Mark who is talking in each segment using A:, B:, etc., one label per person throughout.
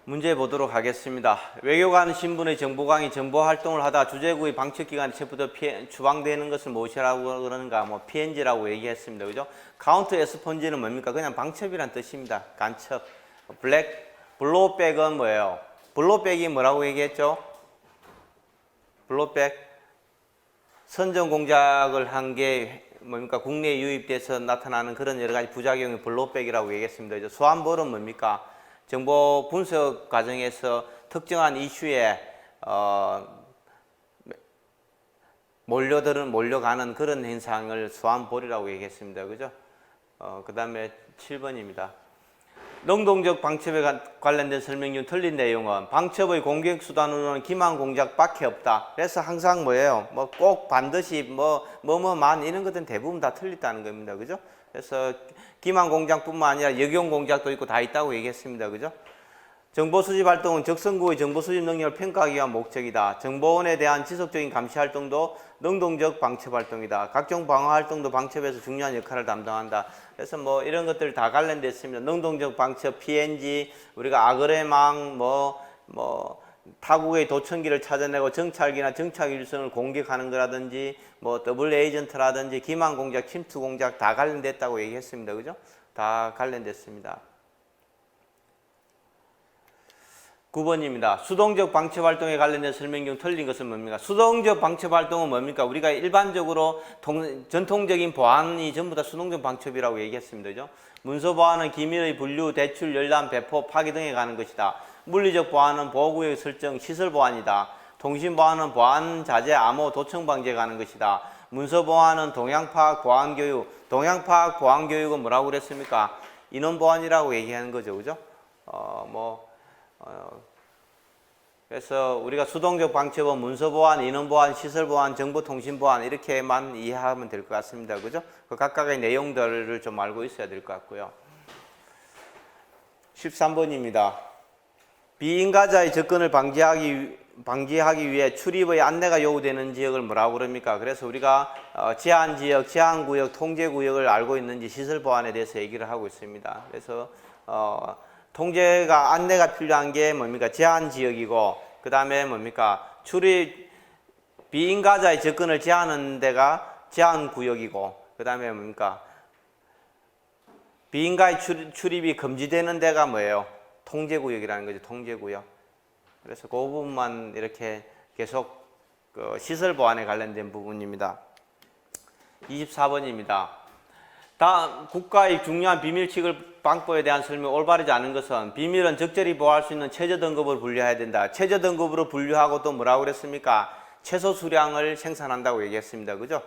A: 문제 보도록 하겠습니다. 외교관 신분의 정보관이 정보활동을 하다 주재구의 방첩기관에 체포되어 추방되는 것을 무엇이라고 그러는가? PNG라고 얘기했습니다. 그죠? 카운트 에스폰지는 뭡니까? 그냥 방첩이란 뜻입니다. 간첩. 블로백은 뭐예요? 블로백이 뭐라고 얘기했죠? 블로백. 선전 공작을 한 게 뭡니까? 국내에 유입돼서 나타나는 그런 여러 가지 부작용이 블로백이라고 얘기했습니다. 그죠? 소환볼은 뭡니까? 정보 분석 과정에서 특정한 이슈에 몰려가는 그런 현상을 소환볼이라고 얘기했습니다. 그죠? 그 다음에 7번입니다. 능동적 방첩에 관련된 설명 중 틀린 내용은 방첩의 공격수단으로는 기만 공작밖에 없다. 그래서 항상 뭐예요? 꼭 반드시 뭐만 이런 것들은 대부분 다 틀렸다는 겁니다. 그죠? 그래서 기만 공작뿐만 아니라 역용 공작도 있고 다 있다고 얘기했습니다. 그죠? 정보 수집 활동은 적성국의 정보 수집 능력을 평가하기 위한 목적이다. 정보원에 대한 지속적인 감시 활동도 능동적 방첩 활동이다. 각종 방어 활동도 방첩에서 중요한 역할을 담당한다. 그래서 이런 것들 다 관련되어 있습니다. 능동적 방첩, PNG, 우리가 아그레망, 타국의 도청기를 찾아내고 정찰기나 정찰 일선을 공격하는 거라든지, 더블 에이전트라든지, 기만 공작, 침투 공작 다 관련됐다고 얘기했습니다. 그죠? 다 관련됐습니다. 9번입니다. 수동적 방첩 활동에 관련된 설명 중 틀린 것은 뭡니까? 수동적 방첩 활동은 뭡니까? 우리가 일반적으로 전통적인 보안이 전부 다 수동적 방첩이라고 얘기했습니다. 그죠? 문서 보안은 기밀의 분류, 대출, 열람, 배포, 파기 등에 가는 것이다. 물리적 보안은 보호구역 설정, 시설 보안이다. 통신 보안은 보안 자재, 암호, 도청 방지에 가는 것이다. 문서 보안은 동향 파악, 보안 교육. 동향 파악, 보안 교육은 뭐라고 그랬습니까? 인원 보안이라고 얘기하는 거죠. 그죠? 그래서 우리가 수동적 방첩은 문서 보안, 인원 보안, 시설 보안, 정보 통신 보안 이렇게만 이해하면 될 것 같습니다. 그죠? 그 각각의 내용들을 좀 알고 있어야 될 것 같고요. 13번입니다. 비인가자의 접근을 방지하기 위해 출입의 안내가 요구되는 지역을 뭐라고 그럽니까? 그래서 우리가 제한지역, 제한구역, 통제구역을 알고 있는지 시설 보안에 대해서 얘기를 하고 있습니다. 그래서 통제가 안내가 필요한 게 뭡니까? 제한지역이고 그 다음에 뭡니까? 비인가자의 접근을 제한하는 데가 제한구역이고 그 다음에 뭡니까? 비인가의 출입이 금지되는 데가 뭐예요? 통제구역이라는 거죠. 통제구역. 그래서 그 부분만 이렇게 계속 시설 보안에 관련된 부분입니다. 24번입니다. 다음 국가의 중요한 비밀칙을 방법에 대한 설명 올바르지 않은 것은 비밀은 적절히 보호할 수 있는 최저 등급으로 분류해야 된다. 최저 등급으로 분류하고 또 뭐라고 그랬습니까? 최소 수량을 생산한다고 얘기했습니다. 그죠?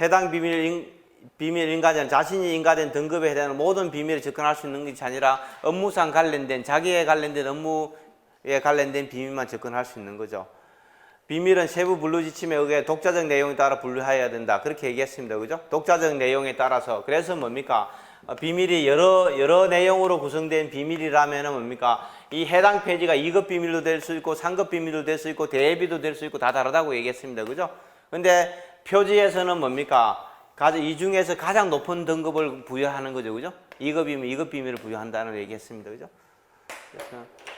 A: 해당 비밀 인가자는 자신이 인가된 등급에 해당하는 모든 비밀에 접근할 수 있는 것이 아니라 업무상 관련된 자기에 관련된 업무에 관련된 비밀만 접근할 수 있는 거죠. 비밀은 세부 분류 지침에 의해 독자적 내용에 따라 분류해야 된다. 그렇게 얘기했습니다. 그죠? 독자적 내용에 따라서. 그래서 뭡니까? 비밀이 여러 내용으로 구성된 비밀이라면은 뭡니까? 이 해당 페이지가 2급 비밀로 될 수 있고 3급 비밀로 될 수 있고 대비도 될 수 있고 다 다르다고 얘기했습니다. 그죠? 근데 표지에서는 뭡니까? 이 중에서 가장 높은 등급을 부여하는 거죠. 그죠? 2급이면 2급 비밀을 부여한다는 얘기했습니다. 그죠?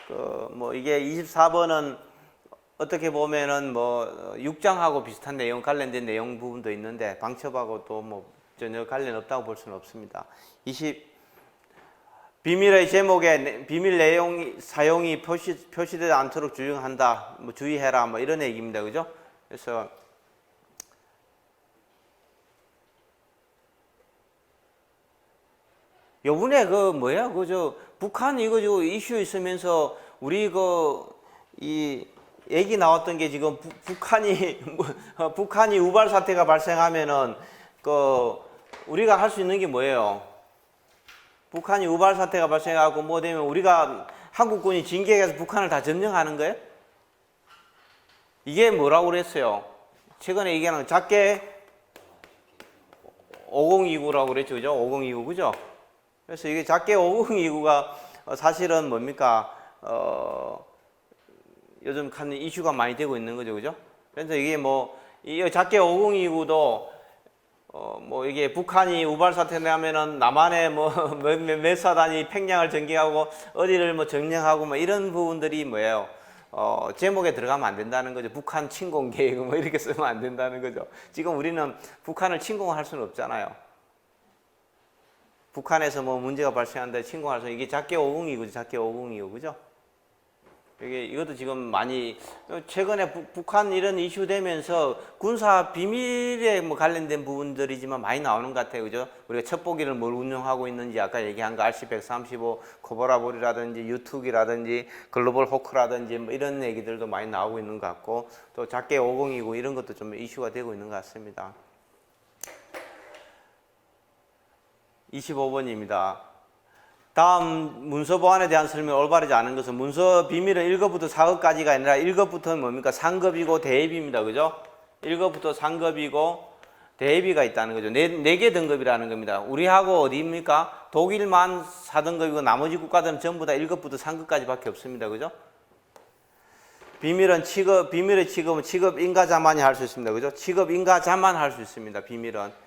A: 그래서 이게 24번은 어떻게 보면은 6장하고 비슷한 내용, 관련된 내용 부분도 있는데 방첩하고 또 전혀 관련 없다고 볼 수는 없습니다. 비밀의 제목에 비밀 내용 사용이 표시되지 않도록 주의한다. 주의해라. 이런 얘기입니다. 그죠? 그래서 요번에 북한 이거 이슈 있으면서 우리 이 얘기 나왔던 게 지금 북한이 우발 사태가 발생하면은 우리가 할 수 있는 게 뭐예요? 북한이 우발 사태가 발생하고 되면 우리가 한국군이 진격해서 북한을 다 점령하는 거예요? 이게 뭐라고 그랬어요? 최근에 얘기하는 작게 5029라고 그랬죠. 그죠? 5029 그죠? 그래서 이게 작게 5029가 사실은 뭡니까? 요즘 이슈가 많이 되고 있는 거죠. 그죠? 그래서 이게 이 작게 5029도 뭐 이게 북한이 우발 사태 나면은 남한에 뭐 몇 사단이 팽량을 전개하고 어디를 뭐 점령하고 뭐 이런 부분들이 뭐예요? 제목에 들어가면 안 된다는 거죠. 북한 침공 계획 뭐 이렇게 쓰면 안 된다는 거죠. 지금 우리는 북한을 침공할 수는 없잖아요. 북한에서 뭐 문제가 발생한다 침공할 수 이게 작게 오궁이고 작게 오궁이고 그죠? 이것도 지금 많이 최근에 북한 이런 이슈 되면서 군사 비밀에 뭐 관련된 부분들이지만 많이 나오는 것 같아요, 그죠? 우리가 첩보기를 뭘 운영하고 있는지 아까 얘기한 거 RC-135 코브라볼이라든지 유툭이라든지 글로벌 호크라든지 뭐 이런 얘기들도 많이 나오고 있는 것 같고 또 작게 50이고 이런 것도 좀 이슈가 되고 있는 것 같습니다. 25번입니다. 다음 문서 보안에 대한 설명이 올바르지 않은 것은 문서 비밀은 1급부터 4급까지가 아니라 1급부터는 뭡니까? 상급이고 대입입니다. 그죠? 1급부터 상급이고 대입이가 있다는 거죠. 4개 등급이라는 겁니다. 우리하고 어디입니까? 독일만 4등급이고 나머지 국가들은 전부 다 1급부터 3급까지 밖에 없습니다. 그죠? 비밀의 취급은 취급 인가자만이 할 수 있습니다. 그죠? 취급 인가자만 할 수 있습니다. 비밀은.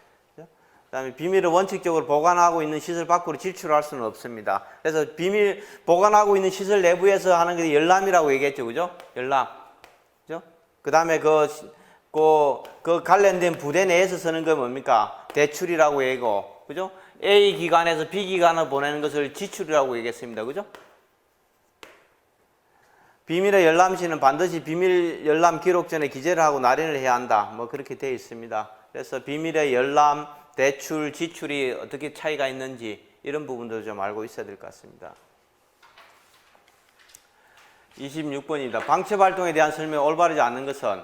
A: 그다음에 비밀을 원칙적으로 보관하고 있는 시설 밖으로 진출할 수는 없습니다. 그래서 비밀 보관하고 있는 시설 내부에서 하는 게 열람이라고 얘기했죠, 그죠? 열람, 그죠? 그다음에 그 관련된 부대 내에서 쓰는 건 뭡니까? 대출이라고 얘기고, 그죠? A 기관에서 B 기관을 보내는 것을 지출이라고 얘기했습니다, 그죠? 비밀의 열람 시는 반드시 비밀 열람 기록 전에 기재를 하고 날인을 해야 한다. 뭐 그렇게 되어 있습니다. 그래서 비밀의 열람 대출, 지출이 어떻게 차이가 있는지 이런 부분도 좀 알고 있어야 될 것 같습니다. 26번입니다. 방첩 활동에 대한 설명이 올바르지 않는 것은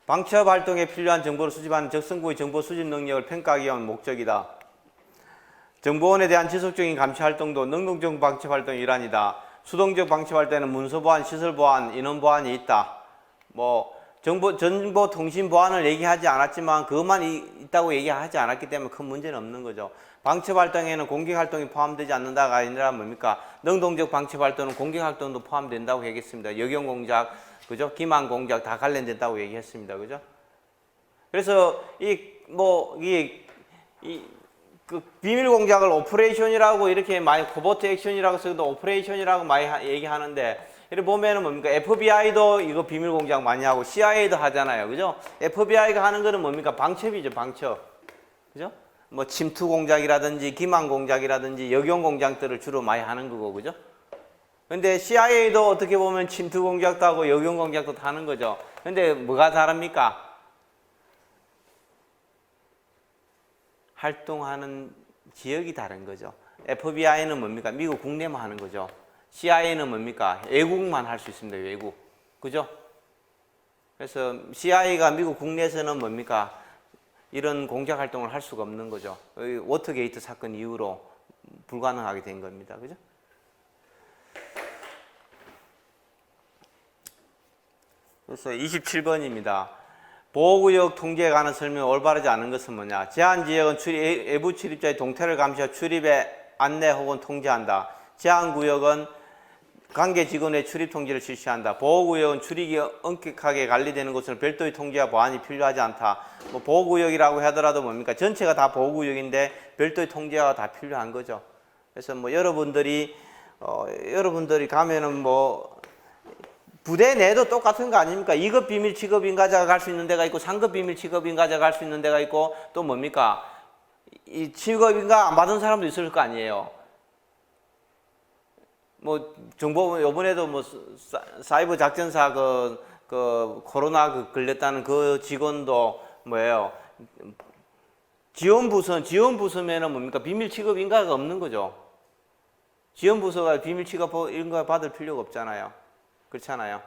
A: 방첩 활동에 필요한 정보를 수집하는 적성구의 정보 수집 능력을 평가하기 위한 목적이다. 정보원에 대한 지속적인 감시 활동도 능동적 방첩 활동의 일환이다. 수동적 방첩 활동에는 문서 보안, 시설 보안, 인원 보안이 있다. 뭐 정보 통신 보안을 얘기하지 않았지만 그것만 있다고 얘기하지 않았기 때문에 큰 문제는 없는 거죠. 방첩 활동에는 공격 활동이 포함되지 않는다가 아니라 뭡니까? 능동적 방첩 활동은 공격 활동도 포함된다고 얘기했습니다. 여경 공작, 그죠? 기만 공작 다 관련된다고 얘기했습니다. 그죠? 그래서 그 비밀 공작을 오퍼레이션이라고 이렇게 많이 코버트 액션이라고 써도 오퍼레이션이라고 많이 얘기하는데 이렇게 보면은 뭡니까? FBI도 이거 비밀 공작 많이 하고 CIA도 하잖아요. 그죠? FBI가 하는 거는 뭡니까? 방첩이죠, 방첩. 그죠? 뭐 침투 공작이라든지 기만 공작이라든지 역용 공작들을 주로 많이 하는 거고, 그죠? 근데 CIA도 어떻게 보면 침투 공작도 하고 역용 공작도 하는 거죠. 근데 뭐가 다릅니까? 활동하는 지역이 다른 거죠. FBI는 뭡니까? 미국 국내만 하는 거죠. CIA는 뭡니까? 외국만 할 수 있습니다. 외국. 그죠? 그래서 CIA가 미국 국내에서는 뭡니까? 이런 공작 활동을 할 수가 없는 거죠. 워터게이트 사건 이후로 불가능하게 된 겁니다. 그죠? 그래서 27번입니다. 보호구역 통제에 관한 설명이 올바르지 않은 것은 뭐냐? 제한지역은 외부 출입자의 동태를 감시하여 출입에 안내 혹은 통제한다. 제한구역은 관계 직원의 출입 통제를 실시한다. 보호구역은 출입이 엄격하게 관리되는 곳은 별도의 통제와 보안이 필요하지 않다. 뭐 보호구역이라고 하더라도 뭡니까? 전체가 다 보호구역인데 별도의 통제가 다 필요한 거죠. 그래서 뭐 여러분들이 가면은 뭐 부대 내도 똑같은 거 아닙니까? 2급 비밀 취급 인가자가 갈 수 있는 데가 있고 3급 비밀 취급 인가자가 갈 수 있는 데가 있고 또 뭡니까? 이 취급 인가 안 받은 사람도 있을 거 아니에요. 뭐 정보 요번에도 뭐 사이버 작전사 그 코로나 걸렸다는 그 직원도 뭐예요? 지원부서면은 뭡니까? 비밀 취급 인가가 없는 거죠. 지원부서가 비밀 취급 인가 받을 필요가 없잖아요. 그렇잖아요.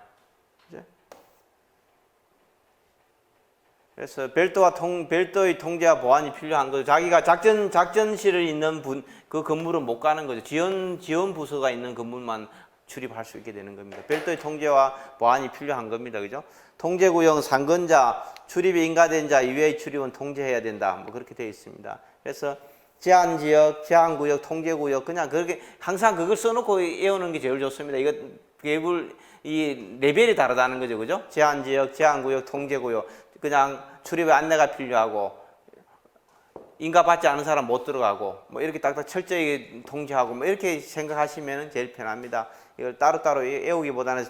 A: 그래서 별도의 통제와 보안이 필요한 거죠. 자기가 작전실에 있는 그 건물은 못 가는 거죠. 지원 부서가 있는 건물만 출입할 수 있게 되는 겁니다. 별도의 통제와 보안이 필요한 겁니다. 그죠? 통제구역 상근자, 출입이 인가된 자 이외의 출입은 통제해야 된다. 뭐 그렇게 되어 있습니다. 그래서 제한지역, 제한구역, 통제구역 그냥 그렇게 항상 그걸 써놓고 외우는 게 제일 좋습니다. 이 레벨이 다르다는 거죠. 그죠? 제한지역, 제한구역, 통제구역. 그냥 출입에 안내가 필요하고 인가받지 않은 사람 못 들어가고 뭐 이렇게 딱딱 철저히 통제하고 뭐 이렇게 생각하시면 제일 편합니다. 이걸 따로따로 외우기보다는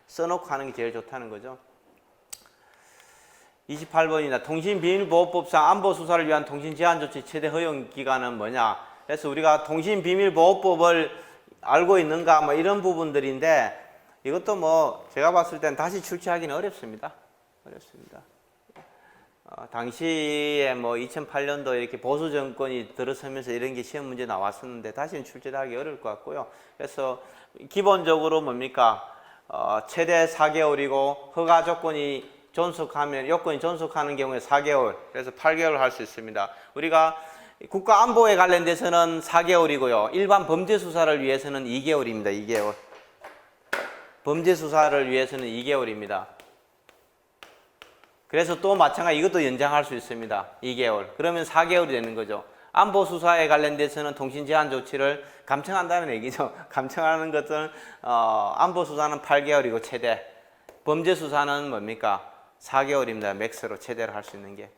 A: 써놓고 하는 게 제일 좋다는 거죠. 28번입니다. 통신비밀보호법상 안보수사를 위한 통신제한조치 최대 허용기간은 뭐냐? 그래서 우리가 통신비밀보호법을 알고 있는가 뭐 이런 부분들인데 이것도 뭐 제가 봤을 땐 다시 출제하기는 어렵습니다. 당시에 뭐 2008년도 이렇게 보수 정권이 들어서면서 이런 게 시험 문제 나왔었는데 다시는 출제하기 어려울 것 같고요. 그래서 기본적으로 뭡니까? 최대 4개월이고 허가 조건이 존속하면 요건이 존속하는 경우에 4개월, 그래서 8개월 할 수 있습니다. 우리가 국가 안보에 관련돼서는 4개월이고요. 일반 범죄 수사를 위해서는 2개월입니다. 2개월. 범죄 수사를 위해서는 2개월입니다. 그래서 또 마찬가지 이것도 연장할 수 있습니다. 2개월. 그러면 4개월이 되는 거죠. 안보 수사에 관련돼서는 통신 제한 조치를 감청한다는 얘기죠. 감청하는 것은 안보 수사는 8개월이고 최대. 범죄 수사는 뭡니까? 4개월입니다. 맥스로 최대로 할 수 있는 게.